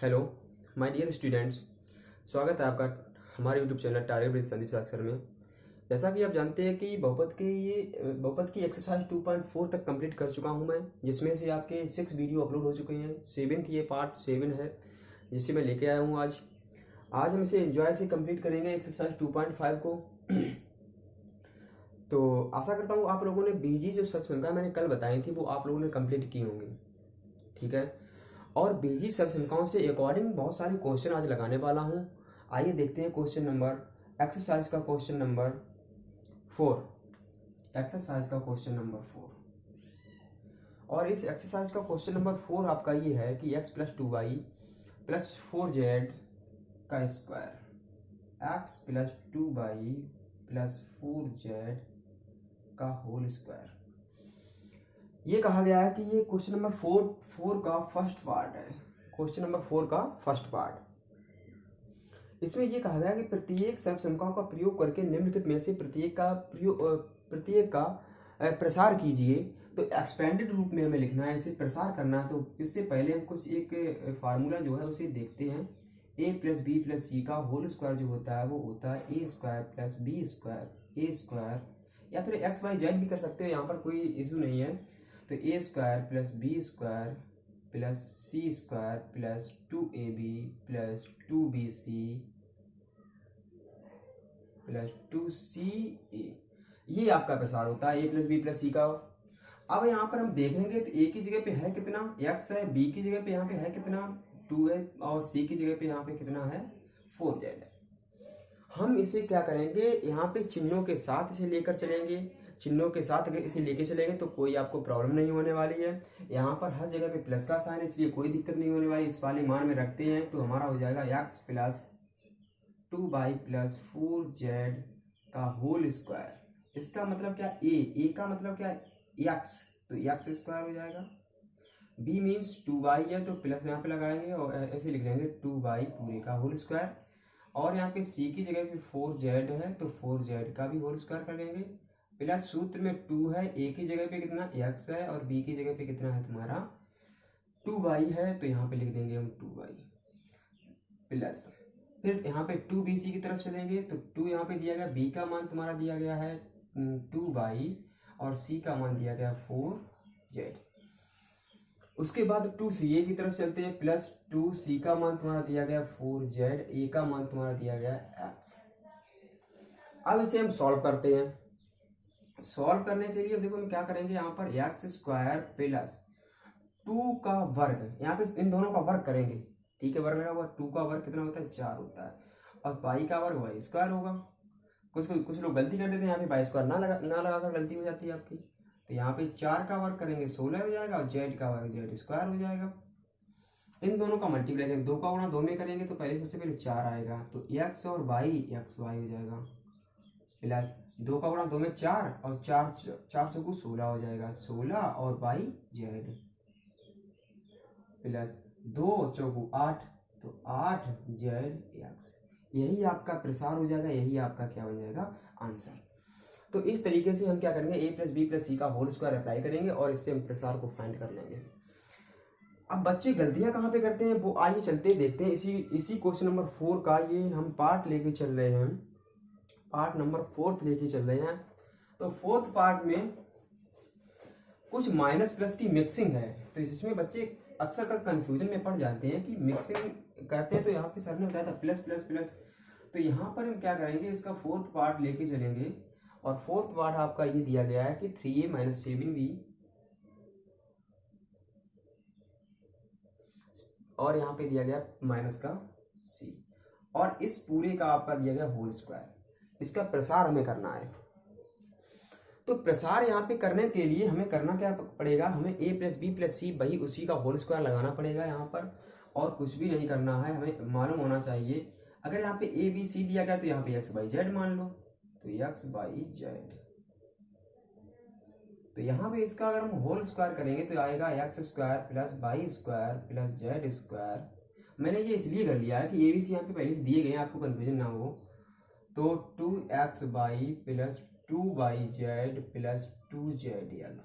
Hello my dear students, स्वागत है आपका हमारे YouTube channel target with Sandeep साक्षर में। जैसा कि आप जानते हैं कि बहुपद की एक्सरसाइज 2.4 तक कंप्लीट कर चुका हूं मैं, जिसमें से आपके 6 वीडियो अपलोड हो चुके हैं। 7th ये पार्ट 7 है जिसे मैं लेके आया हूं आज हम इसे एंजॉय से कंप्लीट करेंगे एक्सरसाइज 2.5 को। तो आशा करता हूँ आप लोगों ने बीजी जो सब संख्या मैंने कल बताई थी वो आप लोगों ने कंप्लीट की होंगी, ठीक है। और बीजी सब संख्याओं से अकॉर्डिंग बहुत सारे क्वेश्चन आज लगाने वाला हूँ। आइए देखते हैं क्वेश्चन नंबर एक्सरसाइज का क्वेश्चन नंबर 4। एक्सरसाइज का क्वेश्चन नंबर 4 और इस एक्सरसाइज का क्वेश्चन नंबर 4 आपका ये है कि x + 2y + 4z का स्क्वायर, x + 2y + 4z का होल स्क्वायर। ये कहा गया है कि ये क्वेश्चन नंबर 4 का फर्स्ट पार्ट है। क्वेश्चन नंबर 4 का फर्स्ट पार्ट, इसमें ये कहा गया है कि प्रत्येक सब संख्याओं का प्रयोग करके निम्नलिखित में से प्रत्येक का प्रसार कीजिए। तो एक्सपेंडेड रूप में हमें लिखना है, इसे प्रसार करना है। तो इससे पहले हम कुछ एक फार्मूला जो है उसे देखते हैं। a + b + c का होल स्क्वायर जो होता है वो होता है a² + b² a² या फिर x y z भी कर सकते हो, यहाँ पर कोई इशू नहीं है। तो a² + b² + c² + 2ab + 2bc + 2ca, ये आपका प्रसार होता है a + b + c का। अब यहाँ पर हम देखेंगे तो a की जगह पे है कितना, x है, b की जगह पे यहाँ पे है कितना, 2 है, और c की जगह पे यहाँ पे कितना है, 4z है। हम इसे क्या करेंगे, यहाँ पे चिन्हों के साथ इसे लेकर चलेंगे। चिन्हों के साथ अगर इसे लेके चलेंगे तो कोई आपको प्रॉब्लम नहीं होने वाली है। यहाँ पर हर जगह पे प्लस का साइन है, इसलिए कोई दिक्कत नहीं होने वाली। इस वाले मान में रखते हैं तो हमारा हो जाएगा x + 2y + 4z का होल स्क्वायर। इसका मतलब क्या, a का मतलब क्या है, x, तो x² हो जाएगा। b मीन्स 2y है तो प्लस यहाँ पे लगाएंगे और ऐसे लिख देंगे 2y पूरे का होल स्क्वायर। और यहाँ पे c की जगह पे 4z है तो 4z का भी होल स्क्वायर कर देंगे। प्लस सूत्र में 2 है, a की जगह पे कितना x है और b की जगह पे कितना है तुम्हारा 2y है, तो यहाँ पे लिख देंगे हम 2y प्लस, फिर यहाँ पे 2bc की तरफ चलेंगे तो 2 यहाँ पे दिया गया, b का मान तुम्हारा दिया गया है 2y और c का मान दिया गया 4z। उसके बाद 2ca की तरफ चलते हैं, प्लस 2c का मान तुम्हारा दिया गया 4z, a का मान तुम्हारा दिया गया x। अब इसे हम सॉल्व करते हैं। सॉल्व करने के लिए देखो हम क्या करेंगे, यहाँ पर x² + 2 का वर्ग, यहाँ पे इन दोनों का वर्ग करेंगे, ठीक है। वर्ग लगा हुआ, 2 का वर्ग कितना होता है, 4 होता है, और y का वर्ग y² होगा। कुछ लोग गलती कर देते हैं, यहाँ पे y² ना लगाकर गलती हो जाती है आपकी। तो यहाँ पे 4 का वर्ग करेंगे 16 हो जाएगा और z का वर्ग z² हो जाएगा। इन दोनों का मल्टीप्लाई करेंगे, 2 का गुणा 2 में करेंगे तो पहले सबसे पहले 4 आएगा, तो x और y xy हो जाएगा, प्लस 2 का गुणा 2 में 4 और 4 से 16 हो जाएगा, 16 और y z, प्लस 2 चौकू 8 तो 8z x। यही आपका प्रसार हो जाएगा, यही आपका क्या हो जाएगा, आंसर। तो इस तरीके से हम क्या करेंगे, a + b + c का होल स्क्वायर अप्लाई करेंगे और इससे हम प्रसार को फाइंड कर लेंगे। अब बच्चे गलतियां कहाँ पे करते हैं वो आइए चलते देखते हैं। इसी क्वेश्चन नंबर 4 का ये हम पार्ट लेके चल रहे हैं, पार्ट नंबर 4 लेके चल रहे हैं। तो 4th पार्ट में कुछ माइनस प्लस की मिक्सिंग है, तो इसमें बच्चे अक्सर कर कंफ्यूजन में पड़ जाते हैं कि मिक्सिंग कहते हैं, तो यहाँ पे सर ने बताया था प्लस प्लस प्लस। तो यहाँ पर हम क्या करेंगे, इसका 4th पार्ट लेके चलेंगे और 4th पार्ट आपका ये दिया गया है कि 3a - 7b और यहाँ पे दिया गया माइनस का c, और इस पूरे का आपका दिया गया होल स्क्वायर। इसका प्रसार हमें करना है। तो प्रसार यहाँ पे करने के लिए हमें करना क्या पड़ेगा, हमें a + b + c वही उसी का होल स्क्वायर लगाना पड़ेगा यहाँ पर, और कुछ भी नहीं करना है। हमें मालूम होना चाहिए, अगर यहाँ पे a b c दिया गया तो यहाँ पे x y z मान लो, तो x y z। तो यहाँ पे इसका अगर हम होल स्क्वायर करेंगे तो आएगा x² + y² + z²। मैंने ये इसलिए कर लिया है कि a b c यहाँ पे पहले से दिए गए हैं, आपको कन्फ्यूजन ना हो। तो 2xy + 2yz + 2zx,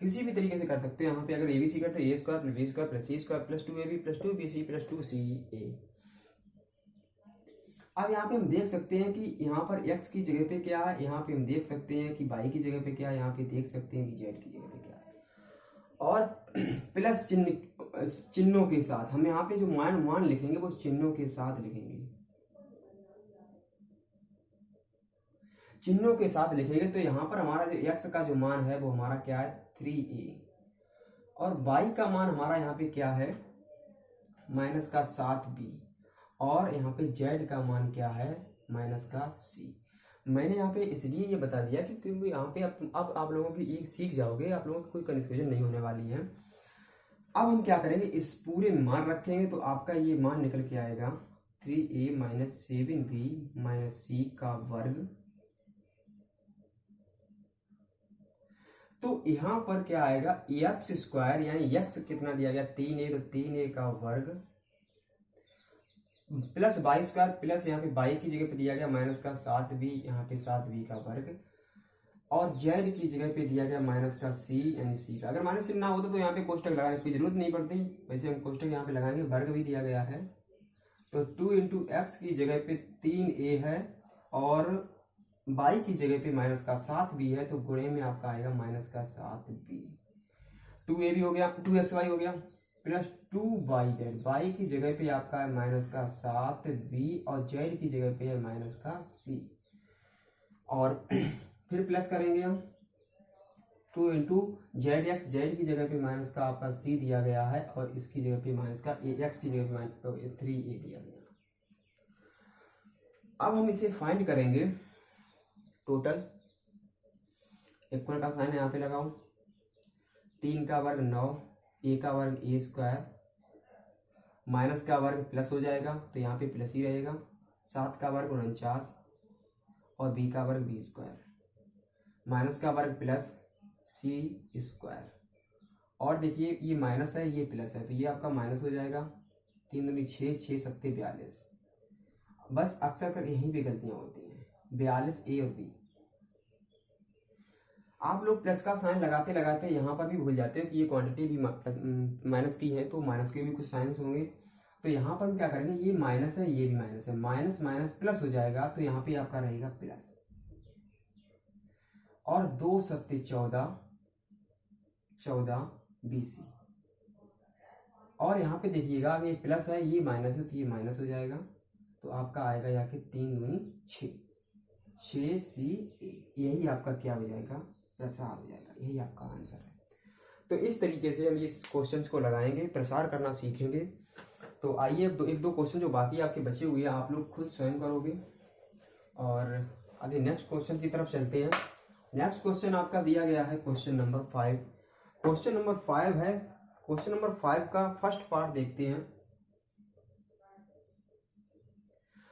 किसी भी तरीके से कर सकते हो। यहाँ पे अगर ए बी सी करते A square plus B square plus C square plus 2ab plus 2bc plus 2ca। अब यहाँ पे हम देख सकते हैं कि यहाँ पर x की जगह पे क्या है, यहाँ पे हम देख सकते हैं कि y की जगह पे क्या है, यहाँ पे देख सकते हैं कि z की जगह पे क्या है। और प्लस चिन्हों के साथ हम यहाँ पे जो मान लिखेंगे वो चिन्हों के साथ लिखेंगे, चिन्हों के साथ लिखेंगे। तो यहाँ पर हमारा जो x का जो मान है वो हमारा क्या है 3a, और y का मान हमारा यहाँ पे क्या है माइनस का 7b, और यहाँ पे z का मान क्या है माइनस का c। मैंने यहाँ पे इसलिए ये बता दिया कि क्योंकि यहाँ पे अब आप लोगों की ये सीख जाओगे, आप लोगों की कोई कन्फ्यूजन नहीं होने वाली है। अब हम क्या करेंगे, इस पूरे मान रखेंगे तो आपका ये मान निकल के आएगा 3a minus 7b minus c का वर्ग। तो यहाँ पर क्या आएगा एक्स स्क्वायर, यानी x कितना दिया गया 3a, तो 3a का वर्ग प्लस वाई स्क्वायर प्लस यहाँ पे y की जगह पे दिया गया माइनस का 7b, यहाँ पे 7b का वर्ग, और z की जगह पे दिया गया माइनस का c, यानी c का। अगर माइनस चिन्ह ना होता तो यहाँ पे कोष्टक लगाने की जरूरत नहीं पड़ती, वैसे हम कोष्टक यहाँ पे लगाएंगे। वर्ग भी दिया गया है तो 2 इंटू एक्स की जगह पे 3a है और y की जगह पे माइनस का 7b है, तो गुणे में आपका आएगा माइनस का 7b। 2a भी हो गया, 2xy हो गया प्लस 2yz, y की जगह पे आपका है माइनस का 7b और z की जगह पे है माइनस का c, और फिर प्लस करेंगे हम 2 इंटू जेड एक्स, जेड की जगह पे माइनस का आपका c दिया गया है और इसकी जगह पे माइनस का x की जगह पे माइनस का 3a दिया गया। अब हम इसे फाइंड करेंगे टोटल। इक्वल का साइन यहाँ पे लगाओ, 3 का वर्ग 9, a का वर्ग a स्क्वायर, माइनस का वर्ग प्लस हो जाएगा तो यहाँ पे प्लस ही रहेगा, 7 का वर्ग 49 और b का वर्ग b स्क्वायर, माइनस का वर्ग प्लस c स्क्वायर, और देखिए ये माइनस है ये प्लस है तो ये आपका माइनस हो जाएगा, 3 दूनी 6, 6 सत्ते 42। बस अक्सर कर यहीं पे गलतियाँ होती हैं, 42 a और b। आप लोग प्लस का साइन लगाते लगाते यहाँ पर भी भूल जाते हो कि ये क्वांटिटी भी माइनस की है, तो माइनस के भी कुछ साइंस होंगे। तो यहाँ पर हम क्या करेंगे, ये माइनस है ये भी माइनस है, माइनस माइनस प्लस हो जाएगा तो यहाँ पे आपका रहेगा प्लस, और 2 सत्ते 14, 14 BC। और यहाँ पे देखिएगा ये प्लस है ये माइनस है तो ये माइनस हो जाएगा, तो आपका आएगा यहाँ के 3 दूनी 6, 6CA। यही आपका क्या हो जाएगा प्रसार हो जाएगा, यही आपका आंसर है। तो इस तरीके से हम इस क्वेश्चंस को लगाएंगे, प्रसार करना सीखेंगे। तो आइए एक दो क्वेश्चन जो बाकी आपके बचे हुए हैं आप लोग खुद स्वयं करोगे, और अभी नेक्स्ट क्वेश्चन की तरफ चलते हैं। नेक्स्ट क्वेश्चन आपका दिया गया है क्वेश्चन नंबर 5। क्वेश्चन नंबर 5 है, क्वेश्चन नंबर 5 का फर्स्ट पार्ट देखते हैं।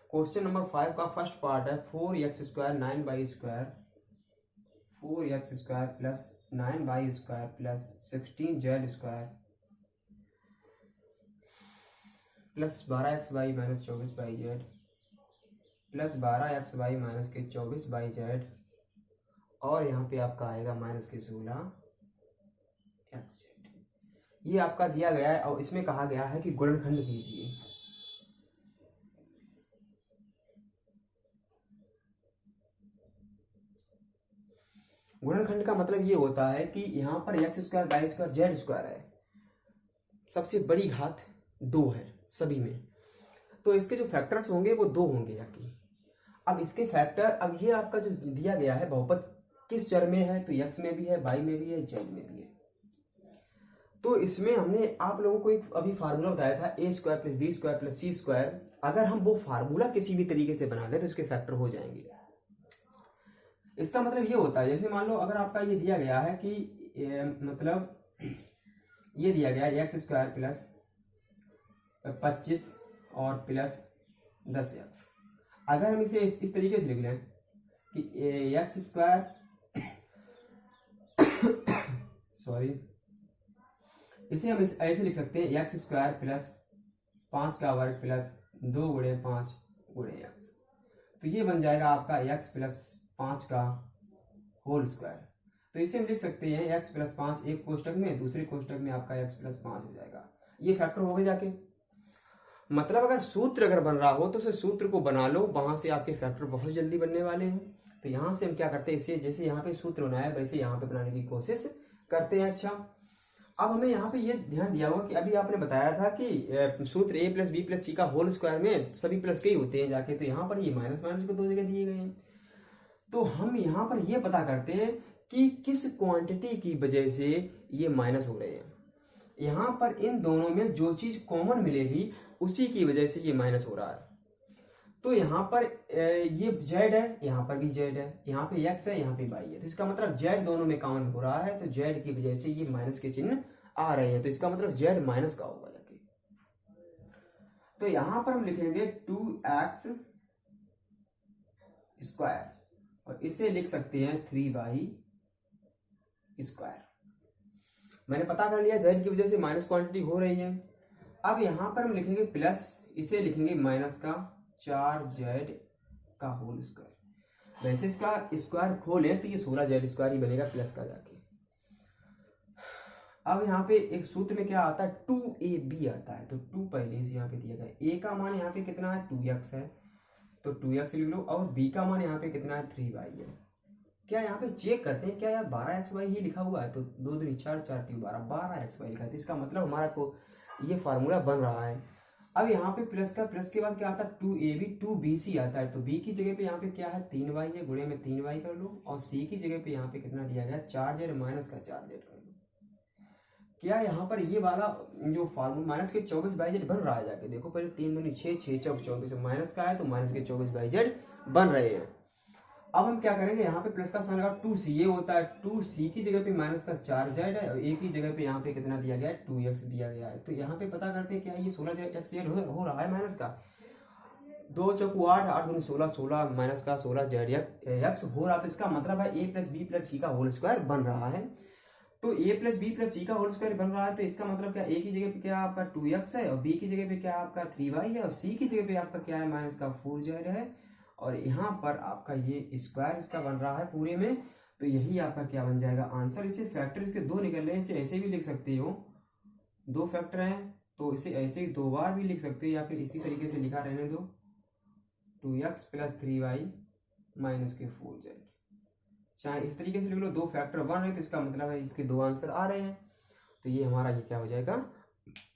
क्वेश्चन नंबर 5 का फर्स्ट पार्ट है 4x square 9y square, 4x square plus 9y square plus 16z square plus 12xy minus 24yz plus 12xy minus के 24yz, और यहाँ पे आपका आएगा माइनस के 16xz। ये आपका दिया गया है और इसमें कहा गया है कि गुणनखंड कीजिए। गुणनखंड का मतलब ये होता है कि यहाँ पर x square Y square z square है, सबसे बड़ी घात 2 है सभी में, तो इसके जो फैक्टर्स होंगे वो 2 होंगे यहाँ। अब इसके फैक्टर, अब ये आपका जो दिया गया है बहुपद किस चर में है, तो एक्स में भी है, वाई में भी है, जेड में भी है। तो इसमें हमने आप लोगों को एक अभी फार्मूला बताया था A square plus B square plus C square. अगर हम वो फार्मूला किसी भी तरीके से बना लें तो इसके फैक्टर हो जाएंगे। इसका मतलब ये होता है, जैसे मान लो अगर आपका ये दिया गया है कि मतलब ये दिया गया है एक्स स्क्वायर प्लस 25 और प्लस 10x। अगर हम इसे इस तरीके से लिख लें कि एक्स स्क्वायर सॉरी इसे हम ऐसे लिख सकते हैं एक्स स्क्वायर प्लस 5 का वर्ग प्लस 2 गुणे 5 गुणे एक्स, तो ये बन जाएगा आपका एक्स प्लस 5 का होल स्क्वायर। तो इसे हम लिख सकते हैं x प्लस 5 एक कोष्टक में, दूसरे कोष्टक में आपका x प्लस 5 हो जाएगा। ये फैक्टर हो गए जाके। मतलब अगर सूत्र अगर बन रहा हो तो उस सूत्र को बना लो, वहां से आपके फैक्टर बहुत जल्दी बनने वाले हैं। तो यहाँ से हम क्या करते हैं, इसे जैसे यहाँ पे सूत्र बनाया वैसे यहाँ पे बनाने की कोशिश करते हैं। अच्छा, अब हमें यहाँ पे ये ध्यान दिया होगा कि अभी आपने बताया था कि सूत्र a प्लस बी प्लस सी का होल स्क्वायर में सभी प्लस के ही होते हैं जाके, तो यहाँ पर ये माइनस माइनस को 2 जगह दिए गए हैं। तो हम यहाँ पर ये पता करते हैं कि किस क्वांटिटी की वजह से ये माइनस हो रहे हैं। यहाँ पर इन दोनों में जो चीज कॉमन मिलेगी उसी की वजह से ये माइनस हो रहा है। तो यहाँ पर ये z है, यहाँ पर भी z है, यहाँ पे x है, यहाँ पे y है, तो इसका मतलब z दोनों में कॉमन हो रहा है, तो z की वजह से ये माइनस के चिन्ह आ रहे हैं, तो इसका मतलब z माइनस का होगा जाके। तो यहाँ पर हम लिखेंगे 2x स्क्वायर और इसे लिख सकते हैं 3y स्क्वायर। मैंने पता कर लिया z की वजह से माइनस क्वांटिटी हो रही है। अब यहाँ पर हम लिखेंगे प्लस, इसे लिखेंगे माइनस का 4z का होल स्क्वायर। वैसे इसका स्क्वायर खोलें तो ये 16z स्क्वायर ही बनेगा प्लस का जाके। अब यहाँ पे एक सूत्र में क्या आता है, 2ab आता है, तो 2 पहले से यहाँ पे दिया गया। a का मान यहाँ पे कितना है 2x है, तो 2x लिख लो, और b का मान यहाँ पे कितना है 3y है। क्या यहाँ पे चेक करते हैं क्या यार 12xy ही लिखा हुआ है, तो 2 दूनी 4 4 3 12 12xy लिखा है, तो इसका मतलब हमारा को ये फार्मूला बन रहा है। अब यहाँ पे प्लस का, प्लस के बाद क्या आता है 2ab 2bc आता है, तो b की जगह पे यहाँ पे क्या है 3y है, गुणे में 3y कर लो, और c की जगह पे यहाँ पे कितना दिया गया 4z माइनस का 4z कर लो। क्या यहाँ पर ये वाला जो फार्मूला माइनस के 24/z बन रहा है जाके देखो, पहले 3 दूनी 6 6 चौक 24 माइनस का है, तो माइनस के 24/z बन रहे हैं। अब हम क्या करेंगे, यहाँ पे प्लस का साइन लगा 2c, ये होता है 2c की जगह पे माइनस का 4z है, और a की जगह पे यहाँ पे कितना दिया गया है 2x दिया गया है। तो यहाँ पे पता करते हैं क्या ये 16x हो रहा है माइनस का, 2 चौक 8 8 दूनी 16 16 माइनस का 16z हो रहा है। तो इसका मतलब है a प्लस बी प्लस सी का होल स्क्वायर बन रहा है। तो a प्लस बी प्लस सी का होल स्क्वायर बन रहा है, तो इसका मतलब क्या a की जगह पे क्या आपका 2x है, और b की जगह पे क्या आपका 3y है, और c की जगह पे आपका क्या है माइनस का 4z है, और यहाँ पर आपका ये स्क्वायर इसका बन रहा है पूरे में। तो यही आपका क्या बन जाएगा आंसर। इसे फैक्टर इसके 2 निकल रहे हैं, इसे ऐसे भी लिख सकते हो, 2 फैक्टर हैं तो इसे ऐसे ही 2 बार भी लिख सकते हो, या फिर इसी तरीके से लिखा रहने दो 2x प्लस 3y माइनस के 4z, चाहे इस तरीके से लिख लो। 2 फैक्टर बन रहे तो इसका मतलब है इसके 2 आंसर आ रहे हैं, तो ये हमारा ये क्या हो जाएगा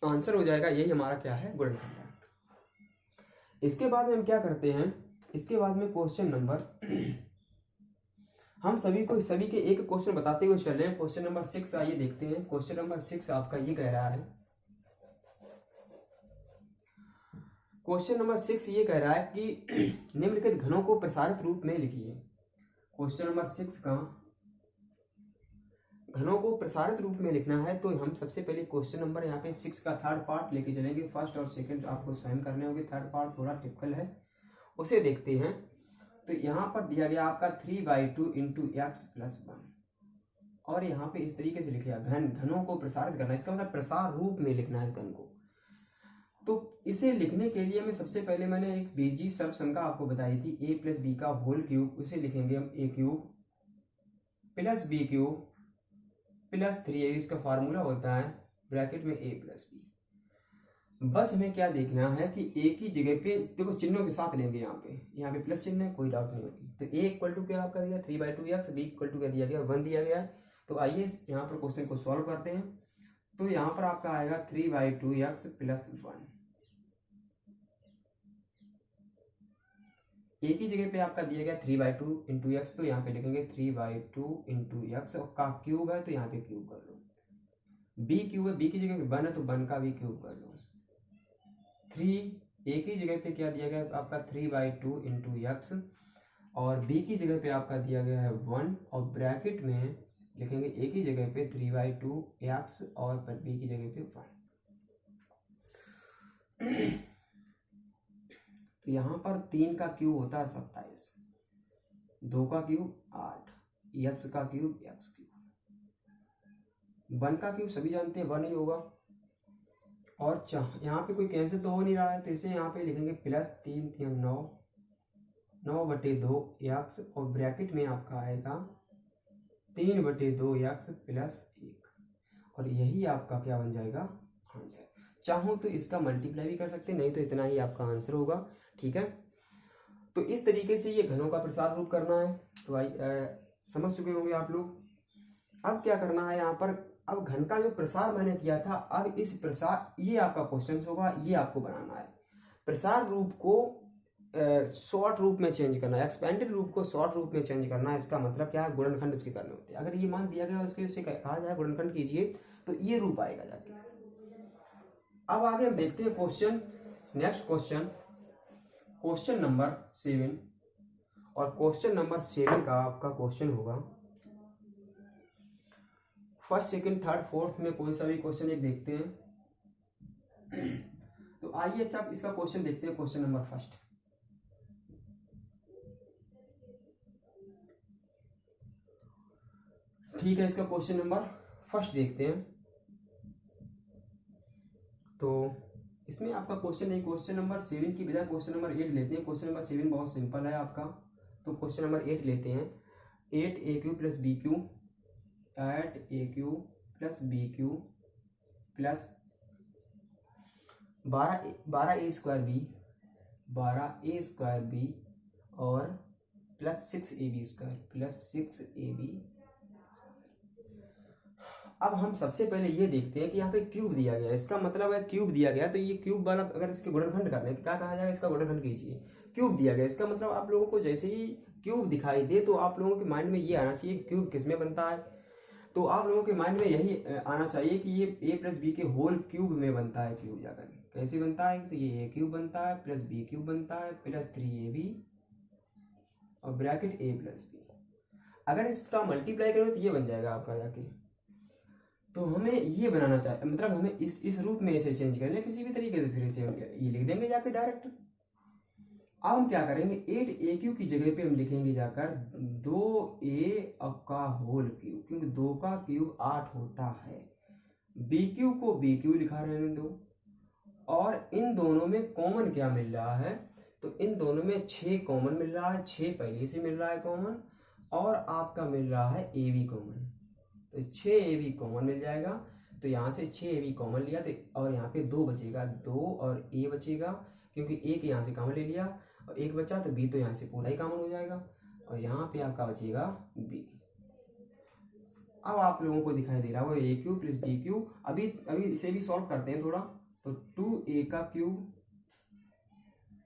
आंसर हो जाएगा। यही हमारा क्या है गुणनफल। इसके बाद में हम क्या करते हैं, इसके बाद में क्वेश्चन नंबर हम सभी के एक क्वेश्चन बताते हुए चल रहे हैं। क्वेश्चन नंबर 6 आइए देखते हैं। क्वेश्चन नंबर 6 आपका ये कह रहा है, क्वेश्चन नंबर 6 ये कह रहा है कि निम्नलिखित घनों को प्रसारित रूप में लिखिए। क्वेश्चन नंबर 6 का घनों को प्रसारित रूप में लिखना है, तो हम सबसे पहले क्वेश्चन नंबर यहाँ पे 6 का थर्ड पार्ट लेके चलेंगे। फर्स्ट और सेकंड आपको स्वयं करने होंगे, थर्ड पार्ट थोड़ा टिपिकल है, उसे देखते हैं। तो यहाँ पर दिया गया आपका 3/2 इंटू एक्स प्लस 1, और यहाँ पे इस तरीके से लिखा घनों को प्रसारित करना, इसका मतलब प्रसार रूप में लिखना है घन को। तो इसे लिखने के लिए मैं सबसे पहले मैंने एक बीजी सर्वसंख्या आपको बताई थी a प्लस बी का होल क्यूब, उसे लिखेंगे हम a cube plus B cube plus 3a, इसका फार्मूला होता है ब्रैकेट में a प्लस बी। बस हमें क्या देखना है कि a की जगह पे देखो चिन्हों के साथ लेंगे, यहाँ पे प्लस चिन्ह है, कोई डाउट नहीं होगी। तो a इक्वल टू क्या आपका दिया 3/2x, b इक्वल टू क्या दिया गया 1 दिया गया। तो आइए यहाँ पर क्वेश्चन को सॉल्व करते हैं। तो यहाँ पर आपका आएगा 3/2x प्लस 1, a की जगह पे आपका दिया गया 3/2 इंटू एक्स, तो यहाँ पे लिखेंगे 3/2 इंटू एक्स, और का क्यूब है तो यहाँ पे क्यूब कर लो। b क्यूब है, b की जगह पे 1 है तो 1 का भी क्यूब कर लो। 3 a की जगह पे क्या दिया गया आपका 3/2 इंटू एक्स, और b की जगह पे आपका दिया गया है 1, और ब्रैकेट में लिखेंगे a की जगह पे 3/2 एक्स और b की जगह पे 1। तो यहाँ पर 3 का क्यूब होता है 27, 2 का क्यूब 8, x का क्यूब x क्यूब, 1 का क्यूब सभी जानते हैं 1 ही होगा, और यहाँ पे कोई कैंसिल तो हो नहीं रहा है, तो इसे यहाँ पे लिखेंगे प्लस 3 3 9 9/2 x, और ब्रैकेट में आपका आएगा 3/2 x प्लस 1, और यही आपका क्या बन जाएगा आंसर। चाहो तो इसका मल्टीप्लाई भी कर सकते हैं, नहीं तो इतना ही आपका आंसर होगा। ठीक है, तो इस तरीके से ये घनों का प्रसार रूप करना है। तो समझ चुके होंगे आप लोग। अब क्या करना है यहाँ पर, अब घन का जो प्रसार मैंने किया था, अब इस प्रसार, ये आपका क्वेश्चन होगा, ये आपको बनाना है। प्रसार रूप को शॉर्ट रूप में चेंज करना है, एक्सपेंडेड रूप को शॉर्ट रूप में चेंज करना है। इसका मतलब क्या है, गुणनखंड उसके करने होते हैं। अगर ये मान दिया गया उसके से कहा जाए गुणनखंड कीजिए तो ये रूप आएगा जाके। अब आगे हम देखते हैं question, next question, question number 7। और क्वेश्चन नंबर 7 का आपका क्वेश्चन होगा फर्स्ट, सेकंड, थर्ड, फोर्थ में कोई सा भी क्वेश्चन एक देखते हैं। तो आइए अच्छा इसका क्वेश्चन देखते हैं, क्वेश्चन नंबर फर्स्ट। ठीक है, इसका क्वेश्चन नंबर फर्स्ट देखते हैं। तो इसमें आपका क्वेश्चन है, क्वेश्चन नंबर 7 की बजाय क्वेश्चन नंबर 8 लेते हैं। क्वेश्चन नंबर 7 बहुत सिंपल है आपका, तो क्वेश्चन नंबर 8 लेते हैं। 8a³ + b³ eight a³ + b³ plus 12a² b और प्लस 6ab² प्लस 6ab। अब हम सबसे पहले ये देखते हैं कि यहाँ पे क्यूब दिया गया है, इसका मतलब है क्यूब दिया गया, तो ये क्यूब वाला अगर इसके गुणनखंड करने क्या कहा जाएगा, इसका गुणनखंड कीजिए। क्यूब दिया गया, इसका मतलब आप लोगों को जैसे ही क्यूब दिखाई दे तो आप लोगों के माइंड में ये आना चाहिए कि क्यूब किस में बनता है। तो आप लोगों के माइंड में यही आना चाहिए कि ये a + b के होल क्यूब में बनता है। क्यूब जाकर कैसे बनता है, तो ये a³ बनता है प्लस b³ बनता है प्लस 3ab और ब्रैकेट a + b। अगर इसका मल्टीप्लाई करें तो ये बन जाएगा आपका जाके। तो हमें ये बनाना चाहिए, मतलब हमें इस रूप में इसे चेंज करना है किसी भी तरीके से, फिर इसे ये लिख देंगे जाके डायरेक्ट। अब हम क्या करेंगे, 8a³ की जगह पे हम लिखेंगे जाकर 2a का होल क्यूब, क्योंकि 2 का क्यूब 8 होता है। b³ को b³ लिखा रहने दो, और इन दोनों में कॉमन क्या मिल रहा है, तो इन दोनों में 6 कॉमन मिल रहा है, 6 पहले से मिल रहा है कॉमन, और आपका मिल रहा है ab कॉमन, तो 6ab कॉमन मिल जाएगा। तो यहाँ से 6ab कॉमन लिया तो, और यहाँ पे 2 बचेगा, 2 और a बचेगा, क्योंकि एक यहाँ से कॉमन ले लिया और एक बचा, तो b तो यहाँ से पूरा ही कॉमन हो जाएगा, और यहाँ पे आपका बचेगा b। अब आप लोगों को दिखाई दे रहा होगा a³ + b³। अभी इसे भी सॉल्व करते हैं थोड़ा। तो 2a³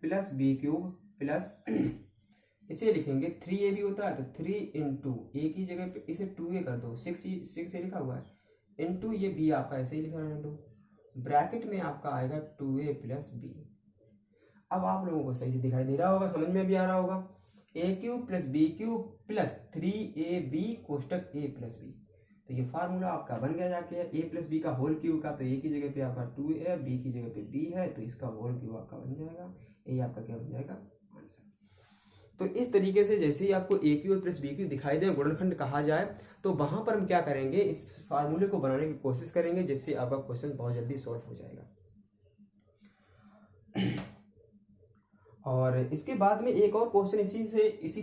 + b³ प्लस इसे लिखेंगे 3ab होता है, तो 3 × a की जगह पे इसे 2a कर दो, 6 लिखा हुआ है, इंटू ये b आपका ऐसे ही लिखा रहने दो, ब्रैकेट में आपका आएगा 2a + b। अब आप लोगों को सही से दिखाई दे रहा होगा, समझ में भी आ रहा होगा। a³ + b³ plus 3ab कोष्टक a + b। तो ये फार्मूला आपका बन गया जाके a + b का होल क्यूब का, तो a की जगह पे आपका 2a, b की जगह पे b है, तो इसका होल क्यूब आपका बन जाएगा, ये आपका क्या बन जाएगा आंसर। तो इस तरीके से जैसे ही आपको a³ + b³ दिखाई दे, गुणनखंड कहा जाए, तो वहां पर हम क्या करेंगे, इस फार्मूले को बनाने की कोशिश करेंगे, जिससे आपका क्वेश्चन बहुत जल्दी सॉल्व हो जाएगा। और इसके बाद में एक और क्वेश्चन इसी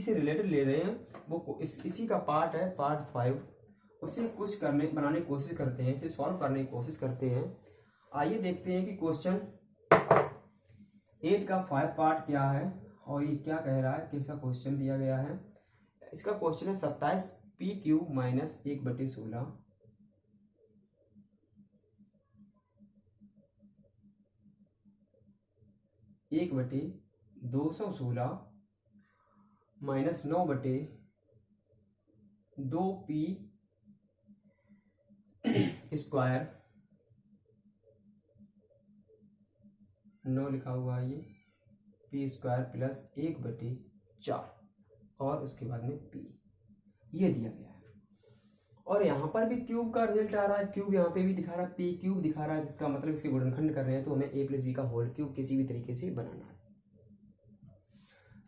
से रिलेटेड ले रहे हैं, वो इसी का पार्ट है, पार्ट 5। उसे कुछ बनाने की कोशिश करते हैं, इसे सॉल्व करने की कोशिश करते हैं। आइए देखते हैं कि क्वेश्चन 8 का 5 पार्ट क्या है और ये क्या कह रहा है, कैसा क्वेश्चन दिया गया है। इसका क्वेश्चन है 27p³ - 1/16 1/216 -9/2p² 9 लिखा हुआ है ये, p² प्लस 1/4 और उसके बाद में p, ये दिया गया है। और यहाँ पर भी क्यूब का रिजल्ट आ रहा है, क्यूब यहाँ पे भी दिखा रहा है, p³ दिखा रहा है, जिसका मतलब इसके गुणनखंड कर रहे हैं, तो हमें a + b का होल क्यूब किसी भी तरीके से बनाना है।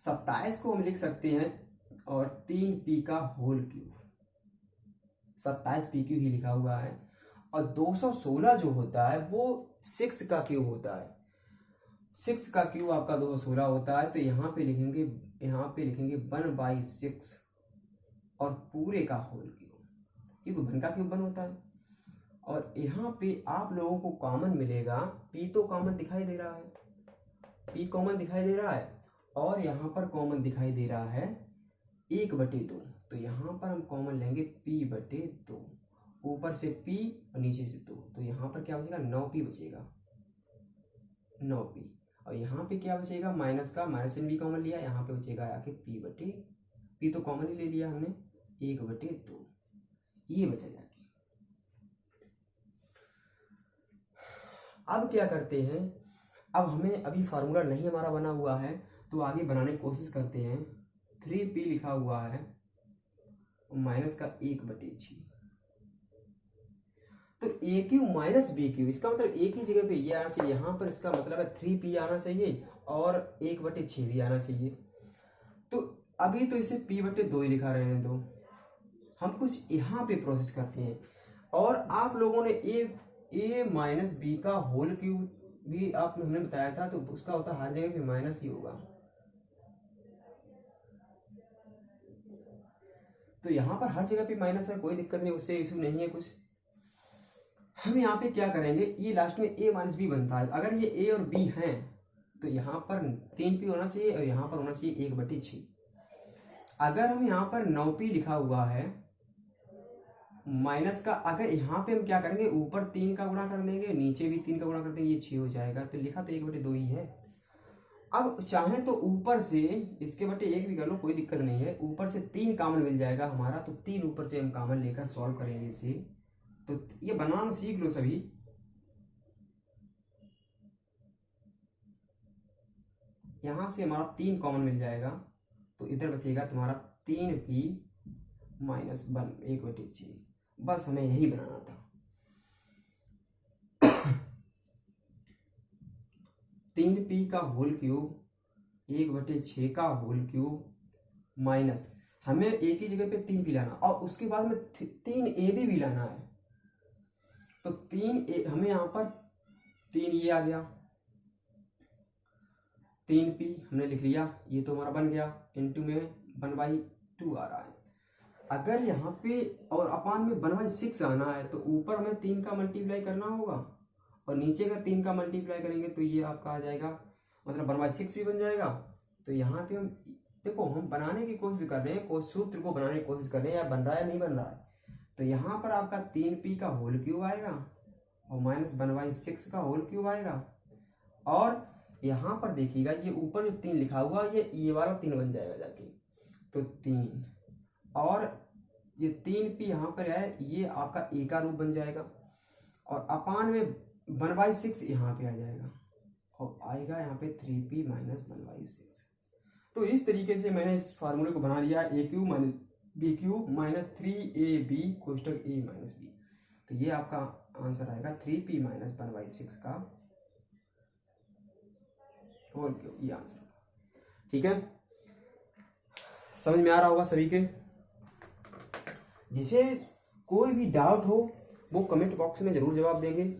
27 को हम लिख सकते हैं और 3p का होल क्यूब, 27p³ ही लिखा हुआ है, और 216 जो होता है वो 6 का क्यूब होता है, 6 का क्यूब आपका 216 होता है। तो यहाँ पे लिखेंगे 1/6 और पूरे का होल क्यूब, क्योंकि वन का क्यूब वन होता है। और यहाँ पे आप लोगों को कॉमन मिलेगा, पी तो कॉमन दिखाई दे रहा है, पी कॉमन दिखाई दे रहा है, और यहाँ पर कॉमन दिखाई दे रहा है 1/2। तो यहाँ पर हम कॉमन लेंगे p/2, ऊपर से p और नीचे से 2, तो यहाँ पर क्या बचेगा 9p बचेगा, 9p। और यहाँ पे क्या बचेगा, माइनस का माइनस चिन्ह भी कॉमन लिया, यहाँ पे बचेगा आके p तो कॉमन ही ले लिया हमने 1/2, ये बचा जाके। अब क्या करते हैं, अब हमें अभी फार्मूला नहीं हमारा बना हुआ है, तो आगे बनाने की कोशिश करते हैं। 3p लिखा हुआ है माइनस का 1/6, तो ए क्यू माइनस बी क्यू, इसका मतलब एक ही जगह पे ये आना चाहिए, यहाँ पर इसका मतलब है 3p आना चाहिए और 1/6 भी आना चाहिए। तो अभी तो इसे p/2 ही लिखा रहे हैं, तो हम कुछ यहाँ पे प्रोसेस करते हैं। और आप लोगों ने ए माइनस बी का होल क्यूब भी हमने बताया था, तो उसका होता हर जगह पे माइनस ही होगा। तो यहाँ पर हर जगह पे माइनस है, कोई दिक्कत नहीं, उससे इशू नहीं है कुछ। हम यहाँ पे क्या करेंगे, ये लास्ट में a माइनस बी बनता है, अगर ये a और b हैं तो यहाँ पर 3p होना चाहिए और यहाँ पर होना चाहिए 1/6। अगर हम यहाँ पर 9p लिखा हुआ है माइनस का, अगर यहाँ पे हम क्या करेंगे, ऊपर 3 का गुणा कर लेंगे, नीचे भी 3 का गुणा कर देंगे, ये 6 हो जाएगा, तो लिखा तो 1/2 ही है। अब चाहे तो ऊपर से इसके बटे 1 भी कर लो, कोई दिक्कत नहीं है, ऊपर से 3 कॉमन मिल जाएगा हमारा, तो 3 ऊपर से हम कॉमन लेकर सॉल्व करेंगे इसे। तो ये बनाना सीख लो सभी। यहां से हमारा 3 कॉमन मिल जाएगा, तो इधर बचेगा तुम्हारा 3p माइनस 1/6। बस हमें यही बनाना था। 3p का होल क्यूब 1/6 का होल क्यूब माइनस, हमें एक ही जगह पे 3p लाना, और उसके बाद में 3ab भी लाना है। तो 3a हमें यहाँ पर 3 ये आ गया, 3p हमने लिख लिया, ये तो हमारा बन गया, इंटू में 1/2 आ रहा है। अगर यहाँ पे और अपान में 1/6 आना है, तो ऊपर हमें 3 का मल्टीप्लाई करना होगा, और नीचे का 3 का मल्टीप्लाई करेंगे तो ये आपका आ जाएगा, मतलब 1/6 भी बन जाएगा। तो यहाँ पे हम देखो, हम बनाने की कोशिश कर रहे हैं, कोई सूत्र को बनाने की कोशिश कर रहे हैं, या बन रहा है नहीं बन रहा है। तो यहाँ पर आपका 3p का होल क्यूब आएगा और माइनस 1/6 का होल क्यूब आएगा, और यहाँ पर देखिएगा ये ऊपर जो 3 लिखा हुआ ये वाला 3 बन जाएगा जाके, तो 3, और ये 3p यहाँ पर है, ये आपका a का रूप बन जाएगा, और अपान में 1/6 यहाँ पे आ जाएगा, और आएगा यहाँ पे 3p माइनस 1/6। तो इस तरीके से मैंने इस फार्मूले को बना लिया, a cube minus b cube minus 3ab कोष्टक a minus b। तो ये आपका आंसर आएगा 3p माइनस 1/6 का होल क्यूब, ये आंसर। ठीक है, समझ में आ रहा होगा सभी के। जिसे कोई भी डाउट हो वो कमेंट बॉक्स में जरूर जवाब देंगे,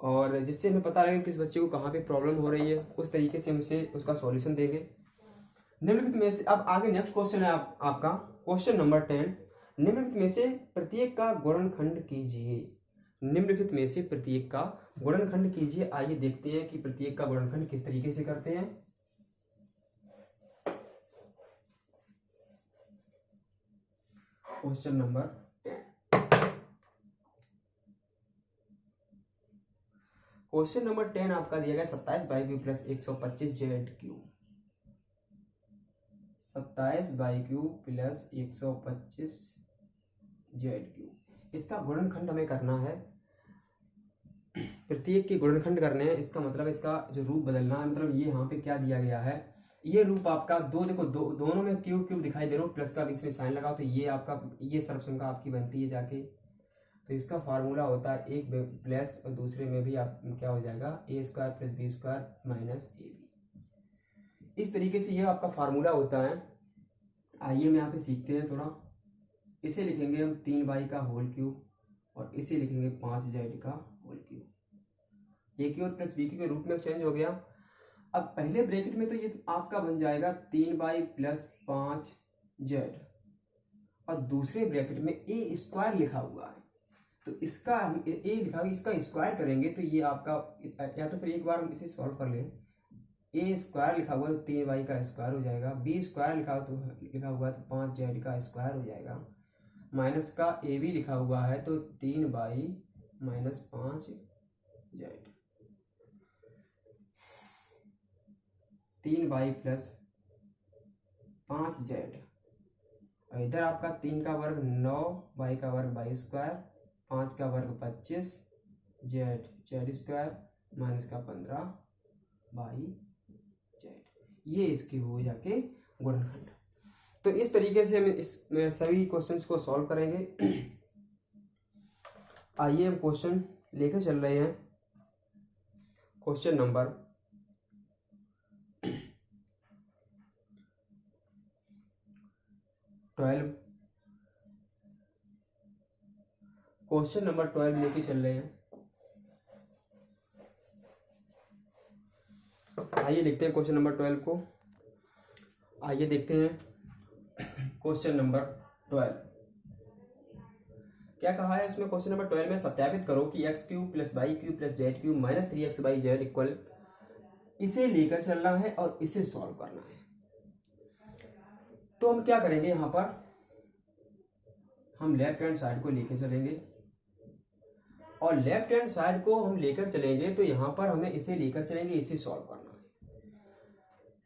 और जिससे हमें पता लगे किस बच्चे को कहाँ पे प्रॉब्लम हो रही है, उस तरीके से हम उसे उसका सॉल्यूशन देंगे। निम्नलिखित में से अब आगे नेक्स्ट क्वेश्चन है आपका क्वेश्चन नंबर 10। निम्नलिखित में से प्रत्येक का गुणनखंड कीजिए। निम्नलिखित में से प्रत्येक का गुणनखंड कीजिए। आइए देखते हैं कि प्रत्येक का गुणनखंड किस तरीके से करते हैं। Question number 10। क्वेश्चन नंबर 10 आपका दिया गया 27/3 प्लस 125z³ 27/3 प्लस 125z³। इसका गुणनखंड हमें करना है, प्रत्येक के गुणनखंड करने हैं। इसका मतलब इसका जो रूप बदलना है, मतलब ये यहाँ पे क्या दिया गया है, ये रूप आपका देखो दोनों में क्यूब क्यूब दिखाई दे रहा हूँ, प्लस का बीच में साइन लगाओ, तो ये आपका ये सर्वसंख्या आपकी बनती है जाके। तो इसका फार्मूला होता है एक प्लस और दूसरे में भी आप क्या हो जाएगा a² plus b² minus ab। इस तरीके से ये आपका फार्मूला होता है। आइए मैं यहाँ पे सीखते हैं थोड़ा। इसे लिखेंगे हम 3y का होल क्यूब, और इसे लिखेंगे 5z का whole cube. a cube plus b के रूप में चेंज हो गया। अब पहले ब्रैकेट में तो ये आपका बन जाएगा 3y प्लस 5z, और दूसरे ब्रैकेट में ए स्क्वायर लिखा हुआ है, तो इसका हम ए लिखा हुआ इसका स्क्वायर करेंगे तो ये आपका, या तो फिर एक बार हम इसे सॉल्व कर लें। ए स्क्वायर लिखा हुआ है तो 3y का स्क्वायर हो जाएगा, बी स्क्वायर लिखा हुआ है तो 5z का स्क्वायर हो जाएगा, माइनस का ए भी लिखा हुआ है तो 3y minus 5z, 3y plus 5z, और इधर आपका 3 का वर्ग 9, y का वर्ग y स्क्वायर, 5 का वर्ग 25, z स्क्वायर माइनस का 15y z, ये इसकी हो जाके गुणनखंड। तो इस तरीके से हम इसमें सभी क्वेश्चंस को सॉल्व करेंगे। आइए हम क्वेश्चन लेकर चल रहे हैं। क्वेश्चन नंबर 12, क्वेश्चन नंबर 12 लेके चल रहे हैं। आइए लिखते हैं क्वेश्चन नंबर 12 को। आइए देखते हैं क्वेश्चन नंबर 12 क्या कहा है इसमें। क्वेश्चन नंबर 12 में सत्यापित करो कि x cube plus y cube plus z cube minus 3x by z equal, इसे लेकर चलना है और इसे सॉल्व करना है। तो हम क्या करेंगे, यहां पर हम लेफ्ट हैंड साइड को लेकर चलेंगे, और लेफ्ट हैंड साइड को हम लेकर चलेंगे तो यहां पर हमें इसे लेकर चलेंगे, इसे सॉल्व करना है।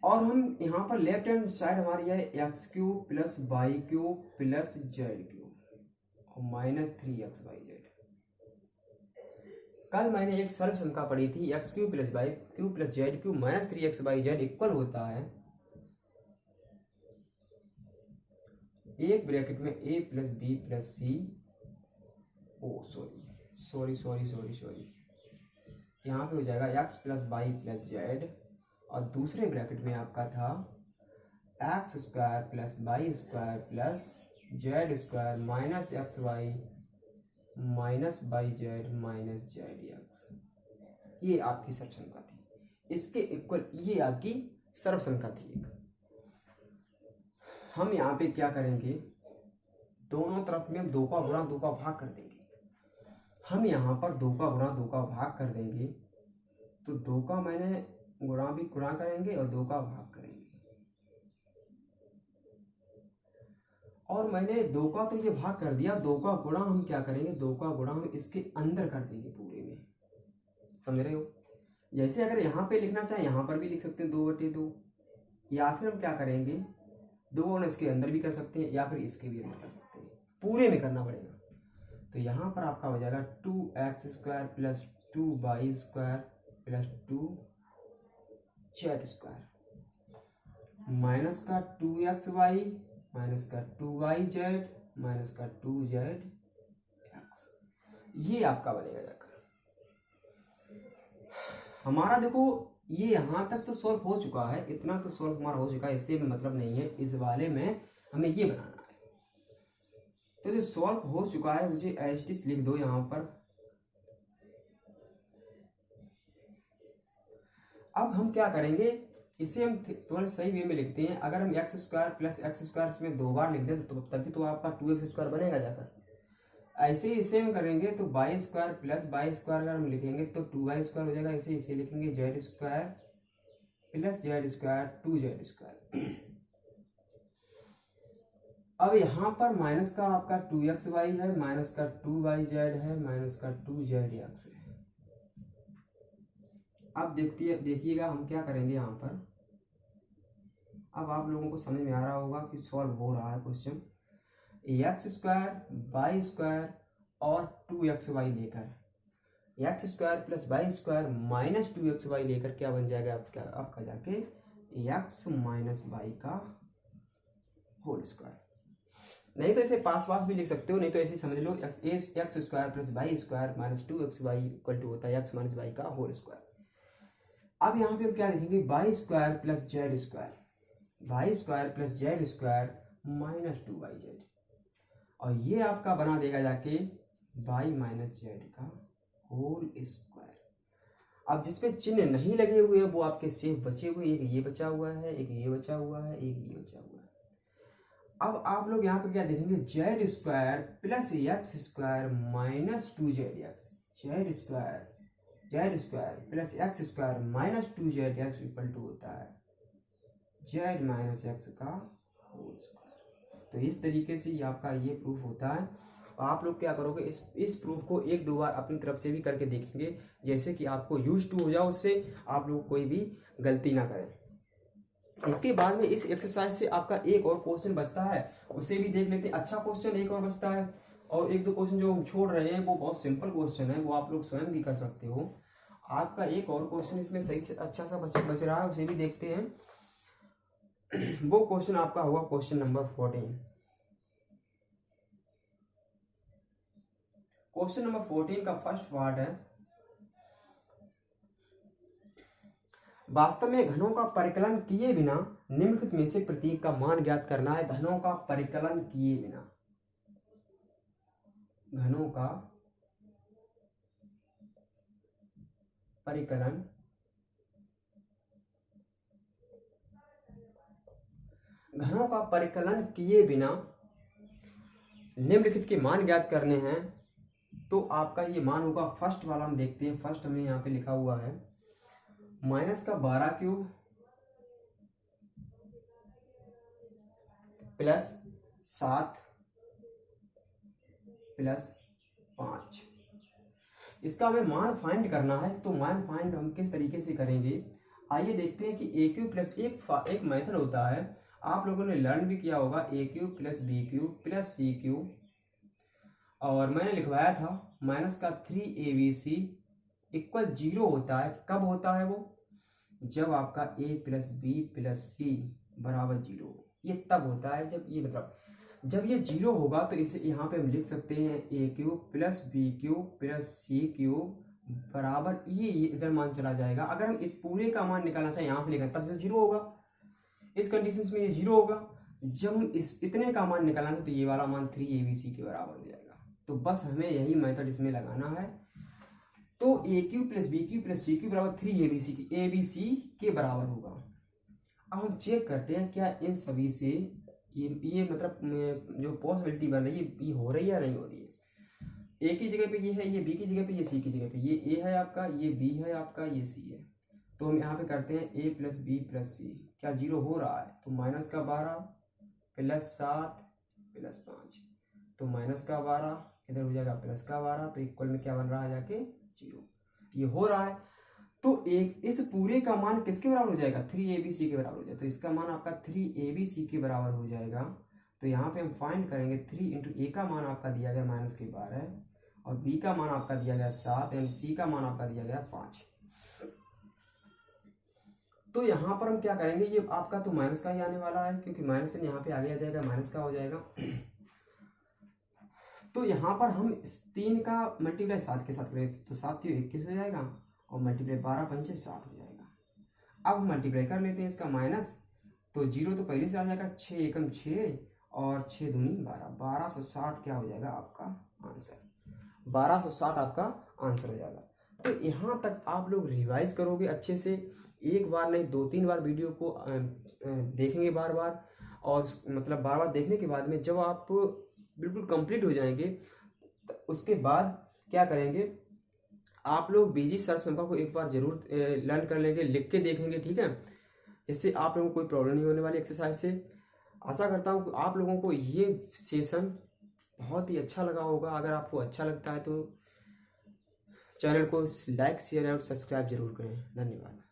और हम यहां पर लेफ्ट हैंड साइड हमारी है x cube plus y cube plus z cube और माइनस 3x बाई जेड। कल मैंने एक सर्व संख्या पढ़ी थी, x cube plus y cube plus z cube minus 3x by z equal होता है एक ब्रैकेट में a plus b plus c, sorry यहाँ पे हो जाएगा x plus y plus z, और दूसरे ब्रैकेट में आपका था x square plus Y square plus Z square minus x y minus y z minus z x. ये आपकी सर्व संख्या थी, इसके इक्वल ये आपकी सर्व संख्या थी एक। हम यहाँ पे क्या करेंगे, दोनों तरफ में 2 का गुणा 2 का भाग कर देंगे। हम यहाँ पर 2 का गुणा 2 का भाग कर देंगे, तो 2 का मैंने गुणा भी गुणा करेंगे और 2 का भाग करेंगे, और मैंने 2 का तो ये भाग कर दिया, 2 का गुणा हम क्या करेंगे, 2 का गुणा हम इसके अंदर कर देंगे पूरे में, समझ रहे हो। जैसे अगर यहाँ पे लिखना चाहे यहाँ पर भी लिख सकते हैं 2/2, या फिर हम क्या करेंगे 2 गुणा इसके अंदर भी कर सकते हैं, या फिर इसके भी अंदर कर सकते हैं, पूरे में करना पड़ेगा। तो यहाँ पर आपका हो जाएगा 2x square plus 2y square plus 2z square minus का 2xy माइनस का 2yz माइनस का 2zx, ये आपका बनेगा जाकर। हमारा देखो ये यहां तक तो सॉल्व हो चुका है, इतना तो सॉल्व हमारा हो चुका है, इससे मतलब नहीं है, इस वाले में हमें ये बनाना है। तो जो सॉल्व हो चुका है मुझे एस्टिस लिख दो यहां पर। अब हम क्या करेंगे, इसे हम थोड़ा सही वे में लिखते हैं। अगर हम x square plus x square इसमें 2 बार लिख दें तो तभी तो आपका 2x स्क्वायर बनेगा जाकर। ऐसे इसे हम करेंगे तो y square plus Y square अगर हम लिखेंगे तो 2y स्क्वायर हो जाएगा। इसे लिखेंगे Z square plus Z square 2z square. अब यहाँ पर माइनस का आपका 2xy है, माइनस का 2yz है, माइनस का 2zx है। अब देखिएगा हम क्या करेंगे यहाँ पर। अब आप लोगों को समझ में आ रहा होगा कि सॉल्व हो रहा है question. X square Y square और 2xy लेकर x square plus Y square minus 2xy लेकर क्या बन जाएगा आपका जाके एक्स माइनस वाई का होल स्क्वायर। नहीं तो इसे पास भी लिख सकते हो, नहीं तो ऐसे समझ लो X square plus Y square minus 2xy equal to होता है एक्स माइनस वाई का होल स्क्वायर। अब यहाँ पे हम क्या लिखेंगे, Y square plus Z square, Y square plus Z square minus 2yz, और ये आपका बना देगा जाके वाई माइनस जेड का होल स्क्वायर। अब जिसपे चिन्ह नहीं लगे हुए वो आपके सेफ बचे हुए, एक ये बचा हुआ है, एक ये बचा हुआ है, एक ये बचा हुआ है। अब आप लोग यहाँ पे क्या देखेंगे, z square plus x square minus 2zx, z square plus x square minus 2zx equal to होता है जेड माइनस एक्स का होल स्क्वायर। तो इस तरीके से ये आपका ये प्रूफ होता है। आप लोग क्या करोगे, इस प्रूफ को एक दो बार अपनी तरफ से भी करके देखेंगे, जैसे कि आपको यूज टू हो जाओ, उससे आप लोग कोई भी गलती ना करें। इसके बाद में इस एक्सरसाइज से आपका एक और क्वेश्चन बचता है, उसे भी देख लेते हैं। अच्छा क्वेश्चन एक और बचता है, और एक दो क्वेश्चन जो हम छोड़ रहे हैं वो बहुत सिंपल क्वेश्चन है, वो आप लोग स्वयं भी कर सकते हो। आपका एक और क्वेश्चन इसमें सही से अच्छा सा बच रहा है, उसे भी देखते हैं। वो क्वेश्चन आपका होगा क्वेश्चन नंबर 14। क्वेश्चन नंबर 14 का फर्स्ट पार्ट है, वास्तव में घनों का परिकलन किए बिना निम्नलिखित में से प्रतीक का मान ज्ञात करना है। घनों का परिकलन किए बिना, घनों का परिकलन किए बिना निम्नलिखित के मान ज्ञात करने हैं। तो आपका ये मान होगा, फर्स्ट वाला हम देखते हैं। फर्स्ट हमने यहाँ पे लिखा हुआ है माइनस का 12 क्यूब प्लस 7 प्लस 5। इसका हमें मान फाइंड करना है। तो मान फाइंड हम किस तरीके से करेंगे, आइए देखते हैं कि ए क्यूब प्लस एक मेथड होता है, आप लोगों ने लर्न भी किया होगा, A cube plus B cube plus C cube, और मैंने लिखवाया था माइनस का 3abc इक्वल 0 होता है। कब होता है वो, जब आपका a प्लस बी प्लस सी बराबर 0। ये तब होता है जब ये मतलब जब ये 0 होगा, तो इसे यहाँ पे हम लिख सकते हैं a cube plus B cube plus C cube बराबर ये इधर मान चला जाएगा। अगर हम इस पूरे का मान निकालना चाहे यहाँ से लेकर, तब से 0 होगा। इस कंडीशन में ये 0 होगा। जब हम इस इतने का मान निकालना है, तो ये वाला मान 3abc के बराबर हो जाएगा। तो बस हमें यही मेथड इसमें लगाना है। तो A cube plus B cube plus C cube बराबर 3abc के बराबर होगा। अब हम चेक करते हैं क्या इन सभी से ये मतलब जो पॉसिबिलिटी बन रही है ये हो रही है या नहीं हो रही है। ए की जगह पे ये है, ये बी की जगह पे, ये सी की जगह पे, ये ए है आपका, ये बी है आपका, ये सी है। तो हम यहाँ पे करते हैं ए प्लस बी प्लस सी, क्या 0 हो रहा है, तो माइनस का 12 प्लस 7 प्लस 5, तो माइनस का 12 इधर हो जाएगा प्लस का 12, तो इक्वल में क्या बन रहा है जाके 0। ये हो रहा है। तो एक इस पूरे का मान किसके बराबर हो जाएगा, 3abc के बराबर हो जाएगा। तो इसका मान आपका 3abc के बराबर हो जाएगा। तो यहाँ पे हम फाइंड करेंगे 3 इंटू ए का मान आपका दिया गया माइनस के 12, और बी का मान आपका दिया गया 7, एंड सी का मान आपका दिया गया 5। तो यहाँ पर हम क्या करेंगे, ये आपका तो माइनस का ही आने वाला है, क्योंकि माइनस से यहाँ पे आगे आ जाएगा, माइनस का हो जाएगा। तो यहाँ पर हम 3 का मल्टीप्लाई 7 के साथ करेंगे, तो 7 तो 21 हो जाएगा, और मल्टीप्लाई 12 पंचे 60 हो जाएगा। अब मल्टीप्लाई कर लेते हैं इसका माइनस, तो 0 तो पहले से आ जाएगा, 6 एकम 6 और 6 दूनी 12, 1260 क्या हो जाएगा आपका आंसर, 1260 आपका आंसर हो जाएगा। तो यहाँ तक आप लोग रिवाइज करोगे अच्छे से, एक बार नहीं 2-3 बार वीडियो को देखेंगे बार बार, और मतलब बार बार देखने के बाद में जब आप बिल्कुल कंप्लीट हो जाएंगे, तो उसके बाद क्या करेंगे, आप लोग बीजी सर्वसंख्या को एक बार जरूर लर्न कर लेंगे, लिख के देखेंगे, ठीक है। इससे आप लोगों को कोई प्रॉब्लम नहीं होने वाली एक्सरसाइज से। आशा करता हूँ कि आप लोगों को ये सेशन बहुत ही अच्छा लगा होगा। अगर आपको अच्छा लगता है तो चैनल को लाइक शेयर और सब्सक्राइब जरूर करें। धन्यवाद।